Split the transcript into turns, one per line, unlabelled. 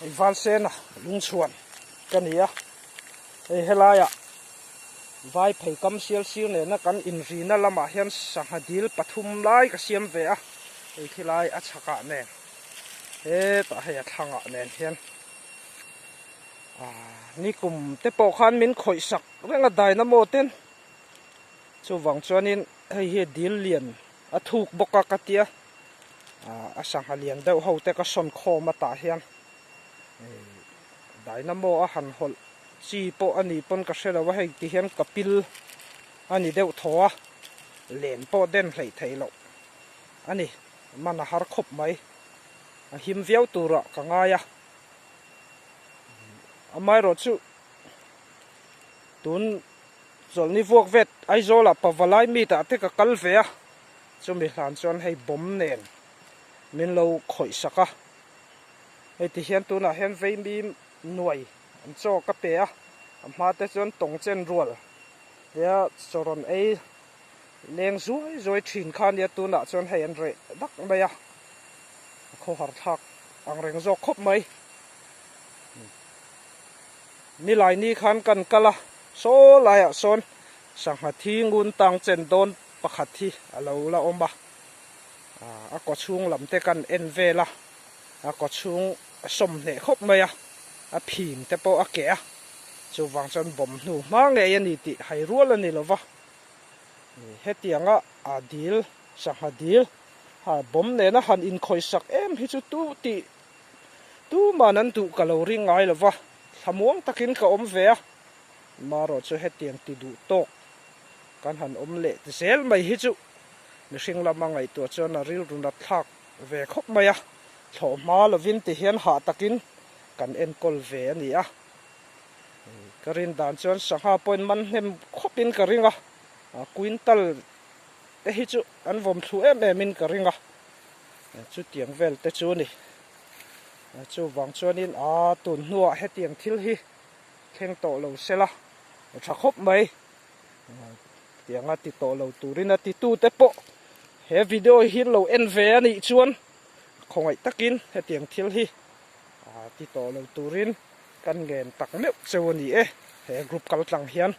van sen à lung chuan cái này à helai à vai phei kam sial ne na kan in ri na lama hian sanghadil pathum lai ka siam ve a khilai a chaka ne ta he thanga nen hian ni kum te po khan min khoi sak renga dynamo ten chu wang chuanin he dil lian a thuk boka katia a sanghalian deuh ho te ka son khoma ta hian dynamo a han hol chi po ani pon ka sela wa hei ti hian kapil ani deuh thoa len po den hlei theilo ani mana har khop mai a him viau tura ka ngaya amai ro chu tun zol ni vuak vet ai zola pawalai mi ta te ka kal ve a chu mi hlan chuan hei bom nen min lo khoi saka hei ti hian tuna hian vei mi nuai an chaw ka pe a ma te chuan tong chen rual ya soron ei leng zoi thin khan ya tuna chuan hei an re dak mai a kho har thak ang reng zo khop mai ni lai ni khan kan kala so lai a son sangha thi ngun tang chen don pakhat thi alo la omba a ko chung lam te kan en vela a ko chung som ne khop mai a phim te po a ke a chu wang chan bom nu ma nge yani ti hai rual ani lova hetianga adil sahadil ha bom ne na han in khoi sak em hi chu tu manan tu kalori ngai lova thamuang takin ka om ve a maro chu hetiang ti du tok kan han om le zel mai hi chu ni hring lama ngai to chona ril runa thak ve khop mai a tho ma lovin ti hian ha takin kan en kol ve ani a karin dan chon sangha point man hem khopin karinga quintal te hi chu an vom thu em in karinga chu tiang vel te chu ni chu wang chuanin tun nuwa he tiang thil hi theng to lo sela tha khop mai tianga ti to lo turina ti tu te po he video hi lo en ve ani chuan khongai takin he tiang thil hi ti to lo turin kan gen tak meu cheu ani he group kal tlang hian